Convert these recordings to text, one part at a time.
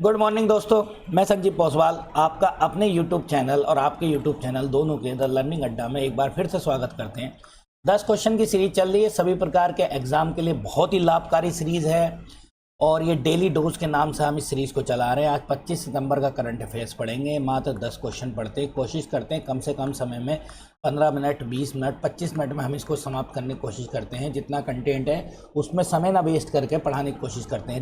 Good morning दोस्तों, मैं संजीव पोसवाल आपका अपने YouTube चैनल और आपके YouTube चैनल दोनों के द लर्निंग अड्डा में एक बार फिर से स्वागत करते हैं। 10 क्वेश्चन की सीरीज चल रही है। सभी प्रकार के एग्जाम के लिए बहुत ही लाभकारी सीरीज है और ये डेली डोज के नाम से हम इस सीरीज को चला रहे हैं। आज 25 सितंबर का करंट अफेयर्स पढ़ेंगे। मात्र 10 क्वेश्चन पढ़ते हैं। कोशिश करते हैं कम से कम समय में 15 मिनट, 20 मिनट, 25 मिनट में हम इसको समाप्त करने की कोशिश करते हैं। जितना कंटेंट है उसमें समय ना वेस्ट करके पढ़ाने की कोशिश करते हैं।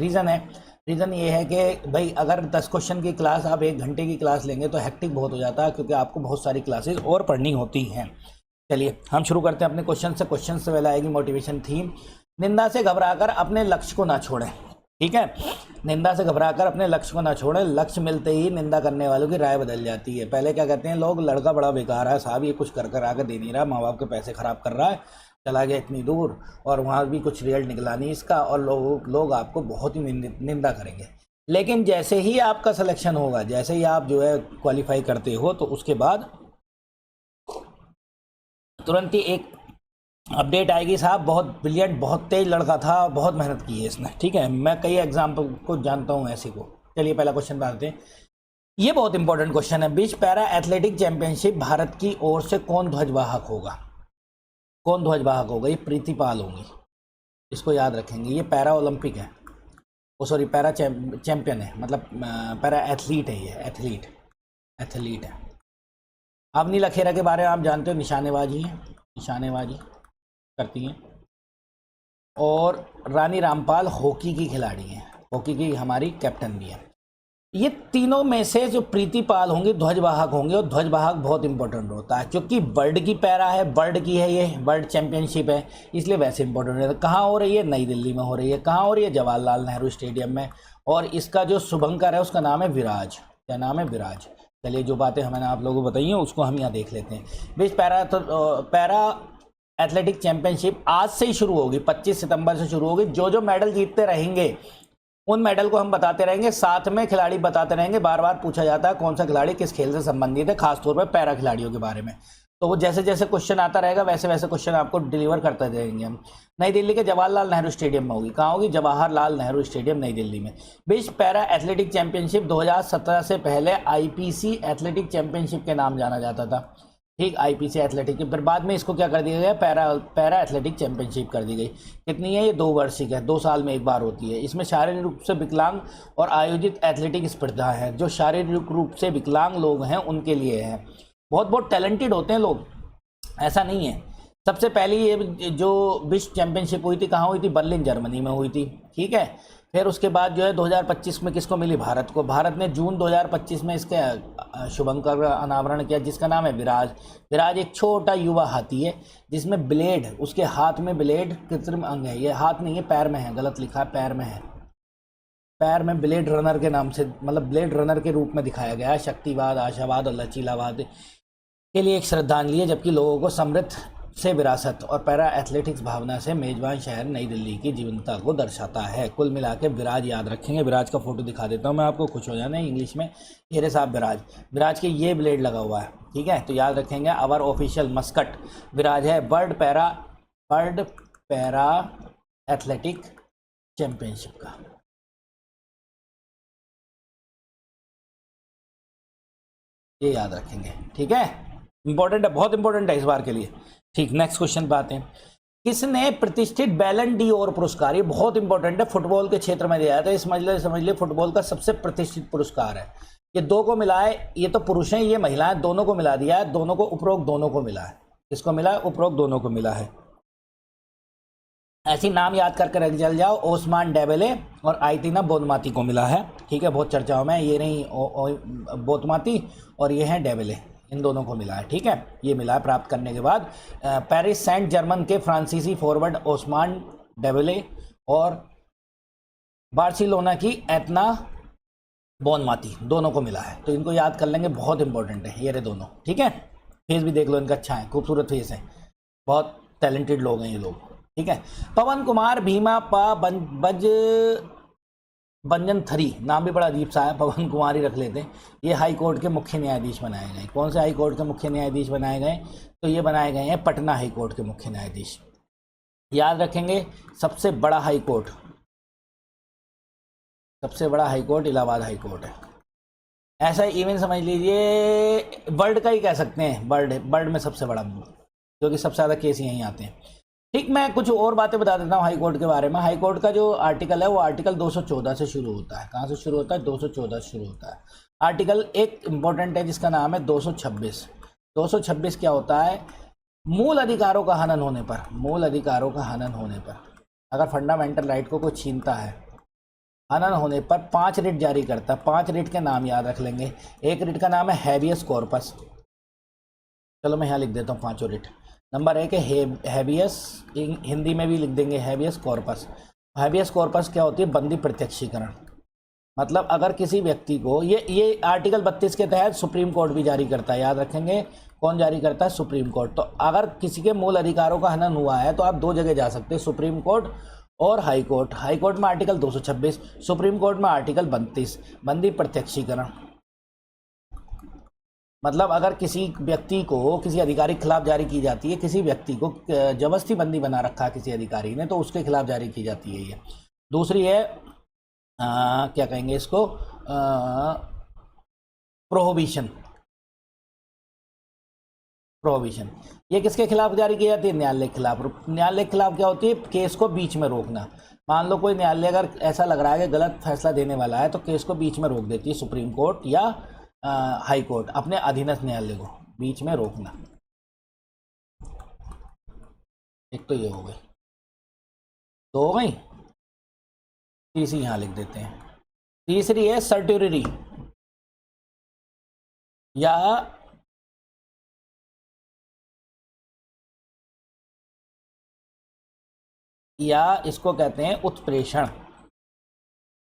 रीज़न ये है कि भाई अगर 10 क्वेश्चन की क्लास आप 1 घंटे की क्लास लेंगे तो हेक्टिक बहुत हो जाता है, क्योंकि आपको बहुत सारी क्लासेस और पढ़नी होती हैं। चलिए हम शुरू करते हैं अपने क्वेश्चन से। क्वेश्चन से पहले आएगी मोटिवेशन थीम। निंदा से घबराकर अपने लक्ष्य को ना छोड़ें। ठीक है, निंदा से घबराकर अपने लक्ष्य को ना छोड़ें। लक्ष्य मिलते ही निंदा करने वालों की राय बदल जाती है। पहले क्या कहते हैं लोग, लड़का बड़ा बेकार है साहब, ये कुछ कर आकर दे नहीं रहा, माँ बाप के पैसे खराब कर रहा है, चला गया इतनी दूर और वहाँ भी कुछ रिजल्ट निकला नहीं इसका, और लोग आपको बहुत ही निंदा करेंगे। लेकिन जैसे ही आपका सिलेक्शन होगा, जैसे ही आप जो है क्वालिफाई करते हो, तो उसके बाद तुरंत ही एक अपडेट आएगी, साहब बहुत ब्रिलियंट, बहुत तेज लड़का था, बहुत मेहनत की है इसने। ठीक है, मैं कई एग्जाम्पल को जानता हूँ ऐसे को। चलिए पहला क्वेश्चन बनाते हैं। ये बहुत इंपॉर्टेंट क्वेश्चन है। बीच पैरा एथलेटिक चैंपियनशिप भारत की ओर से कौन ध्वजवाहक होगा? कौन ध्वजवाहक होगा? ये प्रीति पाल होंगी, इसको याद रखेंगे। ये पैरा ओलंपिक है, वो सॉरी पैरा चैंपियन है, मतलब पैरा एथलीट है। ये एथलीट है। अवनी लखेरा के बारे में आप जानते हो, निशानेबाजी है, निशानेबाजी करती हैं। और रानी रामपाल हॉकी की खिलाड़ी हैं, हॉकी की हमारी कैप्टन भी है। ये तीनों में से जो प्रीति पाल होंगे ध्वजवाहक होंगे, और ध्वजवाहक बहुत इंपॉर्टेंट होता है क्योंकि वर्ल्ड की पैरा है, वर्ल्ड की है, ये वर्ल्ड चैंपियनशिप है, इसलिए वैसे इंपॉर्टेंट है। कहाँ हो रही है? नई दिल्ली में हो रही है। कहाँ हो रही है? जवाहरलाल नेहरू स्टेडियम में। और इसका जो शुभंकर है उसका नाम है विराज। क्या नाम है? विराज। चलिए जो बातें मैंने आप लोगों को बताई हैं उसको हम यहाँ देख लेते हैं। बीच पैरा एथलेटिक चैंपियनशिप आज से ही शुरू होगी, 25 सितंबर से शुरू होगी। जो मेडल जीतते रहेंगे उन मेडल को हम बताते रहेंगे, साथ में खिलाड़ी बताते रहेंगे। बार बार पूछा जाता है कौन सा खिलाड़ी किस खेल से संबंधित है, खासतौर पर पैरा खिलाड़ियों के बारे में। तो वो जैसे जैसे क्वेश्चन आता रहेगा वैसे वैसे क्वेश्चन आपको डिलीवर करते रहेंगे हम। नई दिल्ली के जवाहरलाल नेहरू स्टेडियम में होगी। कहाँ होगी? जवाहरलाल नेहरू स्टेडियम, नई दिल्ली में। विश्व पैरा एथलेटिक चैंपियनशिप 2017 से पहले आईपीसी एथलेटिक चैंपियनशिप के नाम जाना जाता था। ठीक, आईपीसी एथलेटिक, फिर बाद में इसको क्या कर दिया गया? पैरा एथलेटिक चैंपियनशिप कर दी गई। कितनी है ये? 2 वार्षिक है, 2 साल में एक बार होती है। इसमें शारीरिक रूप से विकलांग और आयोजित एथलेटिक स्पर्धा है। जो शारीरिक रूप से विकलांग लोग हैं उनके लिए है। बहुत टैलेंटेड होते हैं लोग, ऐसा नहीं है। सबसे पहली ये जो विश्व चैंपियनशिप हुई थी, कहाँ हुई थी? बर्लिन, जर्मनी में हुई थी। ठीक है, फिर उसके बाद जो है 2025 में किसको मिली? भारत को। भारत ने जून 2025 में इसके शुभंकर का अनावरण किया, जिसका नाम है विराज। विराज एक छोटा युवा हाथी है जिसमें ब्लेड, उसके हाथ में ब्लेड कृत्रिम अंग है। ये हाथ नहीं है, पैर में है, गलत लिखा है, पैर में है। पैर में ब्लेड रनर के नाम से, मतलब ब्लेड रनर के रूप में दिखाया गया है। शक्तिवाद, आशावाद और लचीलावाद के लिए एक श्रद्धांजलि है, जबकि लोगों को समृद्ध से विरासत और पैरा एथलेटिक्स भावना से मेजबान शहर नई दिल्ली की जीवंतता को दर्शाता है। कुल मिला के विराज याद रखेंगे। विराज का फोटो दिखा देता हूँ मैं आपको, खुश हो जाना है इंग्लिश में। ये रे साहब विराज, विराज के ये ब्लेड लगा हुआ है। ठीक है, तो याद रखेंगे। आवर ऑफिशियल मस्कट विराज है। वर्ल्ड पैरा एथलेटिक चैंपियनशिप का। ये याद रखेंगे, ठीक है, इंपॉर्टेंट है, बहुत इंपॉर्टेंट है इस बार के लिए। ठीक, नेक्स्ट क्वेश्चन पे आते हैं। किसने प्रतिष्ठित बैलन डी और पुरस्कार, ये बहुत इंपॉर्टेंट है, फुटबॉल के क्षेत्र में दिया जाता है। समझ ले फुटबॉल का सबसे प्रतिष्ठित पुरस्कार है। ये 2 को मिला है, ये तो पुरुष हैं, ये महिलाएं, दोनों को मिला दिया है। दोनों को, उपरोक्त दोनों को मिला है। किसको मिला है? उपरोक्त दोनों को मिला है। ऐसी नाम याद करके रख चल जाओ, ओस्मान डेबेले और आइतिना बोनमाती को मिला है। ठीक है, बहुत चर्चाओं में। ये नहीं बोतमाती और ये हैं डेबेले, इन दोनों को मिला है। ठीक है, ये मिला है। प्राप्त करने के बाद पेरिस सेंट जर्मन के फ्रांसीसी फॉरवर्ड ओस्मान डेबेले और बार्सिलोना की एतना बोनमाती, दोनों को मिला है। तो इनको याद कर लेंगे, बहुत इंपॉर्टेंट है ये रे दोनों। ठीक है, फेस भी देख लो इनका, अच्छा है, खूबसूरत फेस है, बहुत टैलेंटेड लोग हैं ये लोग। ठीक है, पवन कुमार भीमा पा बज बंजन थरी, नाम भी बड़ा अजीब सा है, पवन कुमार ही रख लेते हैं। ये हाई कोर्ट के मुख्य न्यायाधीश बनाए गए। कौन से हाई कोर्ट के मुख्य न्यायाधीश बनाए गए? तो ये बनाए गए हैं पटना हाई कोर्ट के मुख्य न्यायाधीश। याद रखेंगे, सबसे बड़ा हाई कोर्ट सबसे बड़ा high court Allahabad high court है। ऐसा इवन समझ लीजिए वर्ल्ड का ही कह सकते हैं, वर्ल्ड में सबसे बड़ा, क्योंकि सबसे ज़्यादा केस यहीं आते हैं। ठीक, मैं कुछ और बातें बता देता हूँ हाई कोर्ट के बारे में। हाई कोर्ट का जो आर्टिकल है वो आर्टिकल 214 से शुरू होता है। कहाँ से शुरू होता है? 214 से शुरू होता है। आर्टिकल एक इम्पोर्टेंट है जिसका नाम है 226। 226 क्या होता है? मूल अधिकारों का हनन होने पर, मूल अधिकारों का हनन होने पर, अगर फंडामेंटल राइट को कोई छीनता है, हनन होने पर 5 रिट जारी करता है। 5 रिट के नाम याद रख लेंगे। एक रिट का नाम है हैबियस कॉर्पस। चलो मैं यहाँ लिख देता हूँ 5 रिट। नंबर 1 है हैबियस, हिंदी में भी लिख देंगे हैबियस कॉर्पस। हैबियस कॉर्पस क्या होती है? बंदी प्रत्यक्षीकरण। मतलब अगर किसी व्यक्ति को, ये आर्टिकल 32 के तहत सुप्रीम कोर्ट भी जारी करता है, याद रखेंगे। कौन जारी करता है? Supreme court. तो अगर किसी के मूल अधिकारों का हनन हुआ है तो आप 2 जगह जा सकते हैं, सुप्रीम कोर्ट और हाई कोर्ट। हाई कोर्ट में आर्टिकल 226, सुप्रीम कोर्ट में आर्टिकल 32, बंदी प्रत्यक्षीकरण। मतलब अगर किसी व्यक्ति को, किसी अधिकारी के खिलाफ जारी की जाती है, किसी व्यक्ति को जबरदस्ती बंदी बना रखा है किसी अधिकारी ने, तो उसके खिलाफ जारी की जाती है ये। दूसरी है क्या कहेंगे इसको? प्रोहिबिशन। प्रोहिबिशन ये किसके खिलाफ जारी की जाती है? न्यायालय के खिलाफ। न्यायालय के खिलाफ क्या होती है? केस को बीच में रोकना। मान लो कोई न्यायालय अगर ऐसा लग रहा है कि गलत फैसला देने वाला है तो केस को बीच में रोक देती है सुप्रीम कोर्ट या हाई कोर्ट, अपने अधीनस्थ न्यायालय को बीच में रोकना। एक तो ये हो गई, तो हो गई। तीसरी यहाँ लिख देते हैं। तीसरी है सर्ट्यूटरी या इसको कहते हैं उत्प्रेषण।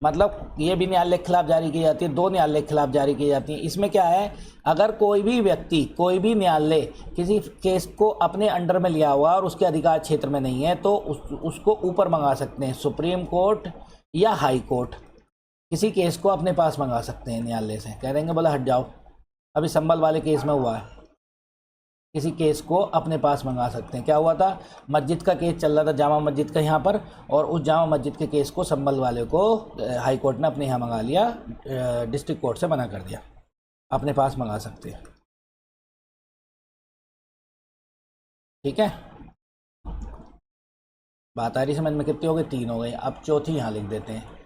मतलब ये भी न्यायालय के खिलाफ जारी की जाती है, 2 न्यायालय के खिलाफ जारी की जाती है। इसमें क्या है? अगर कोई भी व्यक्ति, कोई भी न्यायालय किसी केस को अपने अंडर में लिया हुआ और उसके अधिकार क्षेत्र में नहीं है तो उसको ऊपर मंगा सकते हैं, सुप्रीम कोर्ट या हाई कोर्ट। किसी केस को अपने पास मंगा सकते हैं न्यायालय से, कह देंगे बोला हट जाओ। अभी संभल वाले केस में हुआ है, किसी केस को अपने पास मंगा सकते हैं। क्या हुआ था? मस्जिद का केस चल रहा था, जामा मस्जिद का यहाँ पर, और उस जामा मस्जिद के केस को संभल वाले को हाई कोर्ट ने अपने यहाँ मंगा लिया, डिस्ट्रिक्ट कोर्ट से मना कर दिया, अपने पास मंगा सकते हैं। ठीक है, बात आ रही समझ में? कितनी हो गई? 3 हो गई। अब चौथी यहाँ लिख देते हैं।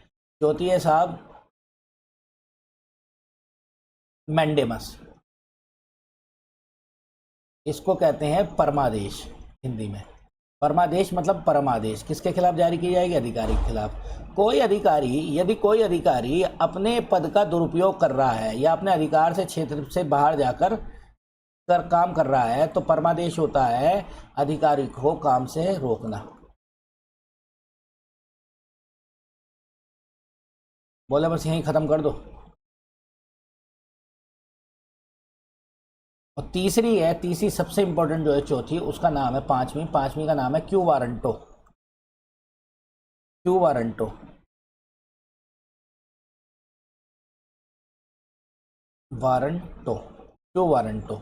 चौथी है साहब मैंडेमस। इसको कहते हैं परमादेश हिंदी में। परमादेश मतलब परमादेश किसके खिलाफ जारी की जाएगी? अधिकारी के खिलाफ। कोई अधिकारी, यदि कोई अधिकारी अपने पद का दुरुपयोग कर रहा है या अपने अधिकार से क्षेत्र से बाहर जाकर काम कर रहा है तो परमादेश होता है अधिकारी को काम से रोकना। बोले बस यहीं खत्म कर दो। और तीसरी है, तीसरी सबसे इंपॉर्टेंट जो है चौथी, उसका नाम है पांचवी का नाम है quo warranto. Quo warranto, warranto, quo warranto.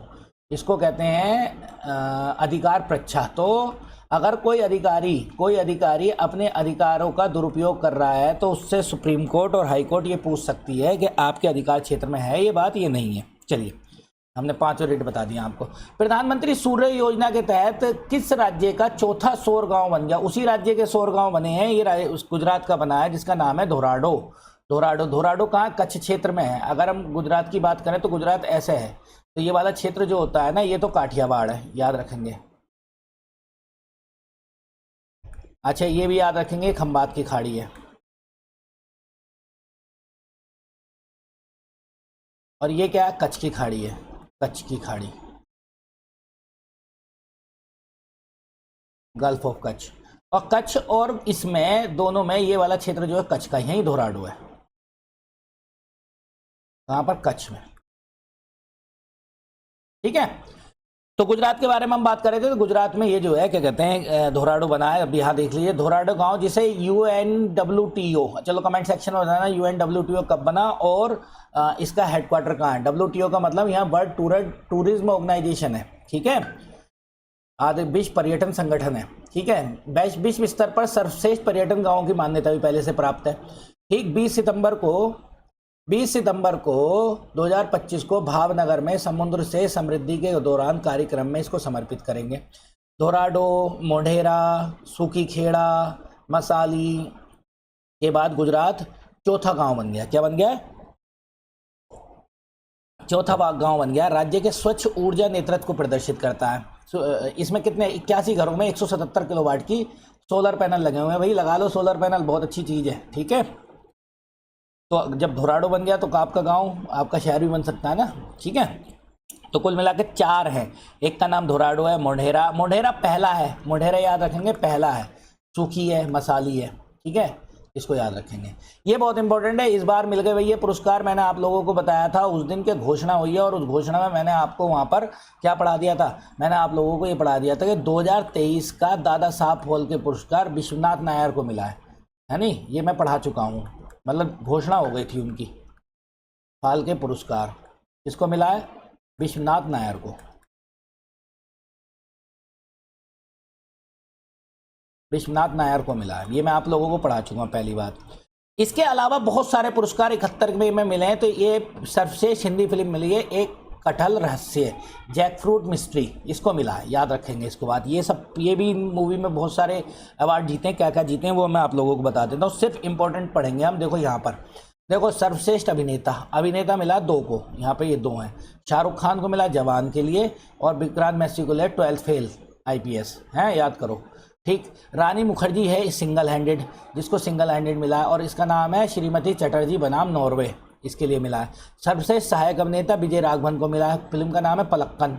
इसको कहते हैं अधिकार परीक्षा। तो अगर कोई अधिकारी अपने अधिकारों का दुरुपयोग कर रहा है तो उससे सुप्रीम कोर्ट और हाई कोर्ट ये पूछ सकती है कि आपके अधिकार क्षेत्र में है ये बात, ये नहीं है। चलिए, हमने 5 रेट बता दिया आपको। प्रधानमंत्री सूर्य योजना के तहत किस राज्य का चौथा सौर गांव बन गया? उसी राज्य के सौर गांव बने हैं। ये गुजरात का बना है जिसका नाम है धोराडो। धोराडो कहाँ? कच्छ क्षेत्र में है। अगर हम गुजरात की बात करें तो गुजरात ऐसे है, तो ये वाला क्षेत्र जो होता है ना, ये तो काठियावाड़ है, याद रखेंगे। अच्छा, ये भी याद रखेंगे खंबात की खाड़ी है। और ये क्या है? कच्छ की खाड़ी है, कच्छ की खाड़ी, गल्फ ऑफ कच्छ। और कच्छ और इसमें दोनों में ये वाला क्षेत्र जो है कच्छ का, यही धोराडो है। कहाँ पर? कच्छ में। ठीक है, तो गुजरात के बारे में हम बात कर रहे थे। तो गुजरात में ये जो है क्या कहते हैं, धोराडो बना है। अब यहाँ देख लीजिए, धोराडो गांव जिसे UNWTO, चलो कमेंट सेक्शन में बताना UNWTO कब बना और इसका हेडक्वार्टर कहाँ है। WTO का मतलब यहाँ वर्ल्ड टूरिज्म ऑर्गेनाइजेशन है। ठीक है, आदि विश्व पर्यटन संगठन है। ठीक है, विश्व स्तर पर सर्वश्रेष्ठ पर्यटन गाँव की मान्यता भी पहले से प्राप्त है। ठीक 20 सितंबर को 2025 को भावनगर में समुद्र से समृद्धि के दौरान कार्यक्रम में इसको समर्पित करेंगे। धोराडो, मोढेरा, सूखीखेड़ा, मसाली के बाद गुजरात चौथा गांव बन गया। क्या बन गया? चौथा गांव बन गया। राज्य के स्वच्छ ऊर्जा नेतृत्व को प्रदर्शित करता है। इसमें कितने 81 घरों में 177 किलोवाट की सोलर पैनल लगे हुए हैं। भाई लगा लो सोलर पैनल, बहुत अच्छी चीज़ है। ठीक है, तो जब धोराडो बन गया तो आपका गांव, आपका शहर भी बन सकता है ना। ठीक है, तो कुल मिला के 4 हैं। एक का नाम धोराडो है, मोढेरा पहला है, मोढेरा याद रखेंगे पहला है, सूखी है, मसाली है। ठीक है, इसको याद रखेंगे, ये बहुत इंपॉर्टेंट है। इस बार मिल गए भैया पुरस्कार। मैंने आप लोगों को बताया था उस दिन के घोषणा हुई है, और उस घोषणा में मैंने आपको वहाँ पर क्या पढ़ा दिया था? मैंने आप लोगों को ये पढ़ा दिया था कि 2023 का दादा साहब फाल्के पुरस्कार विश्वनाथ नायर को मिला है नहीं? ये मैं पढ़ा चुका हूँ, मतलब घोषणा हो गई थी उनकी। फाल्के पुरस्कार किसको मिला है? विश्वनाथ नायर को। विश्वनाथ नायर को मिला है, ये मैं आप लोगों को पढ़ा चुका हूँ पहली बात। इसके अलावा बहुत सारे पुरस्कार 71 में मिले हैं। तो ये सर्वश्रेष्ठ हिंदी फिल्म मिली है एक कटहल रहस्य, जैकफ्रूट मिस्ट्री, इसको मिला है, याद रखेंगे इसको बात। ये भी मूवी में बहुत सारे अवार्ड जीते हैं। क्या क्या जीते हैं वो मैं आप लोगों को बता देता हूँ, सिर्फ इंपॉर्टेंट पढ़ेंगे हम। देखो यहाँ पर देखो, सर्वश्रेष्ठ अभिनेता मिला 2 को, यहाँ पे ये 2 हैं। शाहरुख खान को मिला जवान के लिए, और विक्रांत मैसी को मिला 12th फेल IPS हैं, याद करो। ठीक, रानी मुखर्जी है सिंगल हैंडेड, जिसको सिंगल हैंडेड मिला है, और इसका नाम है श्रीमती चटर्जी बनाम नॉर्वे, इसके लिए मिला है। सर्वश्रेष्ठ सहायक अभिनेता विजय राघवन को मिला है, फिल्म का नाम है पलक्कन।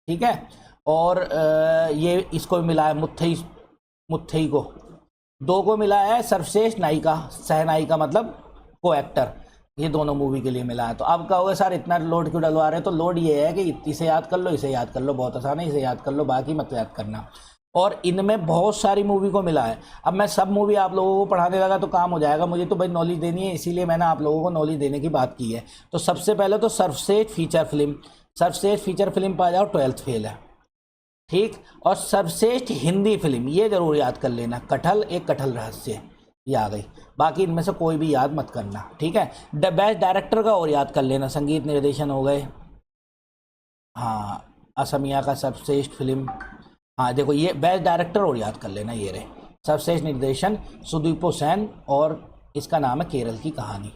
ठीक है, और ये इसको मिला है मुथई को। 2 को मिला है सर्वश्रेष्ठ नायिका, सहनायिका मतलब को एक्टर, ये दोनों मूवी के लिए मिला है। तो अब कहोगे सर इतना लोड क्यों डलवा रहे हैं? तो लोड ये है कि इसे याद कर लो, इसे याद कर लो, बहुत आसान है, इसे याद कर लो, बाकी मत याद करना। और इनमें बहुत सारी मूवी को मिला है। अब मैं सब मूवी आप लोगों को पढ़ाने लगा तो काम हो जाएगा, मुझे तो भाई नॉलेज देनी है, इसीलिए मैंने आप लोगों को नॉलेज देने की बात की है। तो सबसे पहले तो सर्वश्रेष्ठ फीचर फिल्म पा जाओ 12th फेल है। ठीक, और सर्वश्रेष्ठ हिंदी फिल्म ये जरूर याद कर लेना, एक कटहल रहस्य, ये आ गई। बाकी इनमें से कोई भी याद मत करना। ठीक है, बेस्ट डायरेक्टर का और याद कर लेना, संगीत निर्देशन हो गए, हाँ, असमिया का सर्वश्रेष्ठ फिल्म, हाँ देखो ये बेस्ट डायरेक्टर और याद कर लेना, ये रहे। सर्वश्रेष्ठ निर्देशन सुदीपो सेन, और इसका नाम है केरल की कहानी।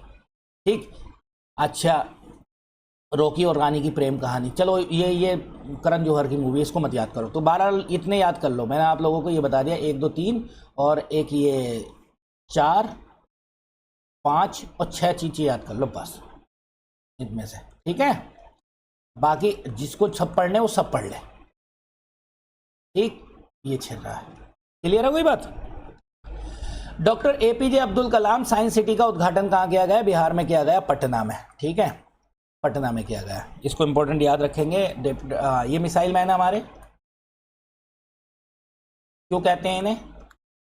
ठीक, अच्छा, रॉकी और रानी की प्रेम कहानी, चलो ये करण जौहर की मूवी, इसको मत याद करो। तो 12 इतने याद कर लो, मैंने आप लोगों को ये बता दिया, 1 2 3 और एक ये 4 5 और 6 चीज़ें याद कर लो बस इनमें से। ठीक है, बाकी जिसको सब पढ़ने वो सब पढ़ ले। ठीक, ये चल रहा है, क्लियर है कोई बात? Doctor APJ Abdul Kalam science city का उद्घाटन कहाँ किया गया? बिहार में किया गया, पटना में। ठीक है, पटना में किया गया, इसको इंपॉर्टेंट याद रखेंगे। ये मिसाइल मैन हमारे क्यों कहते हैं इन्हें?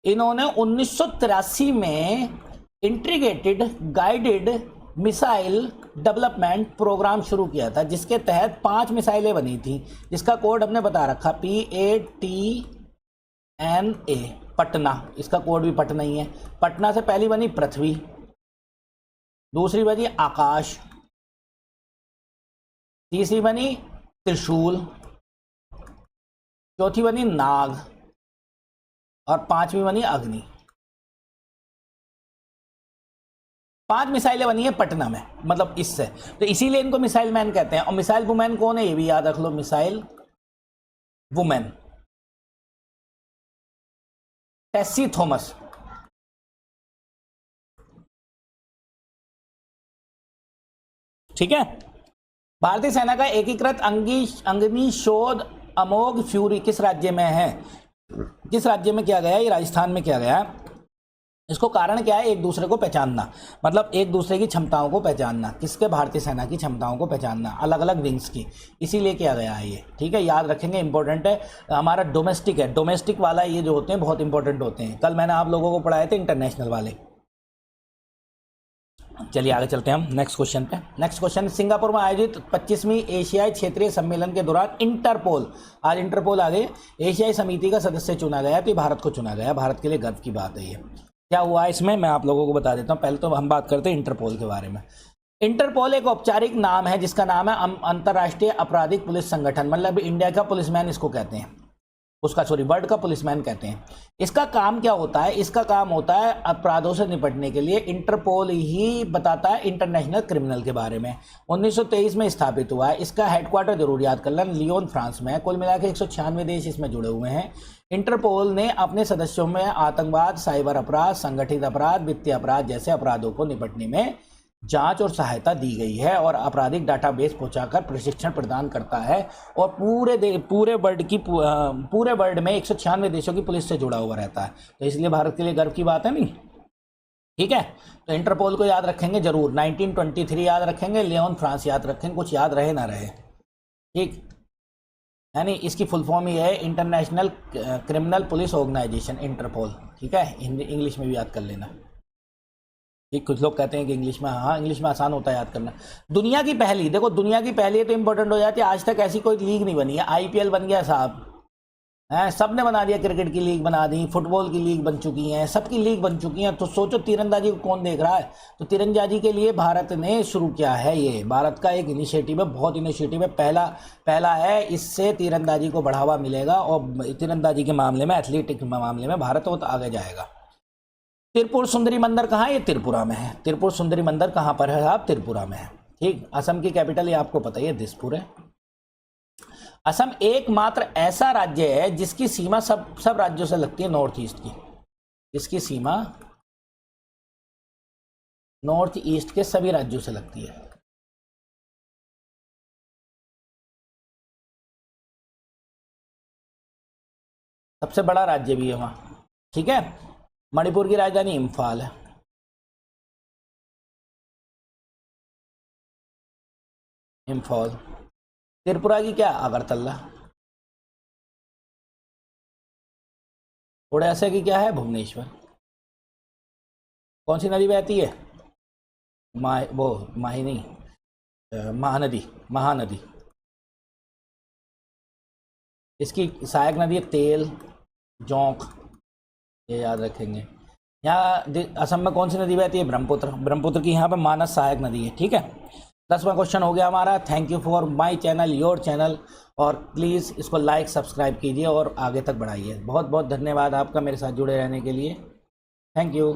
इन्होंने 1983 में integrated guided missile development programme शुरू किया था, जिसके तहत 5 मिसाइलें बनी थी, जिसका कोड हमने बता रखा PATNA, पटना, इसका कोड भी पटना ही है। पटना से पहली बनी पृथ्वी, दूसरी बनी आकाश, तीसरी बनी त्रिशूल, चौथी बनी नाग, और 5वीं बनी अग्नि। 5 मिसाइलें बनी है पटना में, मतलब इससे, तो इसीलिए इनको मिसाइल मैन कहते हैं। और मिसाइल वुमेन कौन है ये भी याद रख लो, मिसाइल वुमेन टेसी थॉमस। ठीक है, भारतीय सेना का एकीकृत अग्निशोध अमोघ फ्यूरी किस राज्य में है? किस राज्य में किया गया? ये राजस्थान में किया गया। इसको कारण क्या है? एक दूसरे को पहचानना, मतलब एक दूसरे की क्षमताओं को पहचानना। किसके? भारतीय सेना की क्षमताओं को पहचानना, अलग अलग विंग्स की, इसीलिए किया गया है ये। ठीक है, याद रखेंगे, इंपॉर्टेंट है। हमारा डोमेस्टिक है, डोमेस्टिक वाला ये जो होते हैं बहुत इंपॉर्टेंट होते हैं। कल मैंने आप लोगों को पढ़ाए थे इंटरनेशनल वाले। चलिए आगे चलते हैं हम नेक्स्ट क्वेश्चन पे। नेक्स्ट क्वेश्चन, सिंगापुर में आयोजित 25वीं एशियाई क्षेत्रीय सम्मेलन के दौरान इंटरपोल, आज इंटरपोल आ गए, एशियाई समिति का सदस्य चुना गया। तो भारत को चुना गया, भारत के लिए गर्व की बात है ये। क्या हुआ इसमें मैं आप लोगों को बता देता हूँ। पहले तो हम बात करते हैं इंटरपोल के बारे में। इंटरपोल एक औपचारिक नाम है जिसका नाम है अंतर्राष्ट्रीय आपराधिक पुलिस संगठन, मतलब इंडिया का पुलिसमैन इसको कहते हैं, उसका सॉरी वर्ल्ड का पुलिसमैन कहते हैं। इसका काम क्या होता है? इसका काम होता है अपराधों से निपटने के लिए इंटरपोल ही बताता है इंटरनेशनल क्रिमिनल के बारे में। 1923 में स्थापित हुआ है। इसका हेडक्वार्टर जरूर याद कर लें, लियोन फ्रांस में है। कुल मिलाकर 196 देश इसमें जुड़े हुए हैं। इंटरपोल ने अपने सदस्यों में आतंकवाद, साइबर अपराध, संगठित अपराध, वित्तीय अपराध जैसे अपराधों को निपटने में जांच और सहायता दी गई है और आपराधिक डाटाबेस पहुंचाकर प्रशिक्षण प्रदान करता है और पूरे वर्ल्ड में 196 देशों की पुलिस से जुड़ा हुआ रहता है। तो इसलिए भारत के लिए गर्व की बात है नहीं, ठीक है। तो इंटरपोल को याद रखेंगे जरूर, 1923 याद रखेंगे, लियोन फ्रांस याद रखेंगे, कुछ याद रहे ना रहे, ठीक। यानी इसकी फुल फॉर्म ये है international criminal police organisation, Interpol, ठीक है। इंग्लिश में भी याद कर लेना, ठीक। कुछ लोग कहते हैं कि इंग्लिश में, हाँ इंग्लिश में आसान होता है याद करना। दुनिया की पहली, देखो दुनिया की पहली तो इंपॉर्टेंट हो जाती है। आज तक ऐसी कोई लीग नहीं बनी है। आईपीएल बन गया साहब, हैं, सब ने बना दिया, क्रिकेट की लीग बना दी, फुटबॉल की लीग बन चुकी हैं, सबकी लीग बन चुकी हैं। तो सोचो तीरंदाजी को कौन देख रहा है? तो तीरंदाजी के लिए भारत ने शुरू किया है, ये भारत का एक इनिशिएटिव है, बहुत इनिशिएटिव है, पहला है। इससे तीरंदाजी को बढ़ावा मिलेगा और तीरंदाजी के मामले में, एथलेटिक मामले में भारत बहुत आगे जाएगा। त्रिपुर सुंदरी मंदिर कहाँ है? ये त्रिपुरा में है। त्रिपुर सुंदरी मंदिर कहाँ पर है साहब? त्रिपुरा में है, ठीक। असम की कैपिटल ये आपको पता ही है, दिसपुर है। असम एकमात्र ऐसा राज्य है जिसकी सीमा सब राज्यों से लगती है, नॉर्थ ईस्ट की। इसकी सीमा नॉर्थ ईस्ट के सभी राज्यों से लगती है। सबसे बड़ा राज्य भी है वहाँ, ठीक है। मणिपुर की राजधानी इम्फाल है। इम्फाल। त्रिपुरा की क्या? अगरतला। ओडिशा की क्या है? भुवनेश्वर। कौन सी नदी बहती है? माही नहीं, महानदी, महानदी। इसकी सहायक नदी है तेल, जोंक, ये याद रखेंगे। यहाँ असम में कौन सी नदी बहती है? ब्रह्मपुत्र। ब्रह्मपुत्र की यहाँ पे मानस सहायक नदी है, ठीक है। 10वां क्वेश्चन हो गया हमारा। Thank you for my channel, your channel, और प्लीज़ इसको लाइक सब्सक्राइब कीजिए और आगे तक बढ़ाइए। बहुत बहुत धन्यवाद आपका मेरे साथ जुड़े रहने के लिए। Thank you.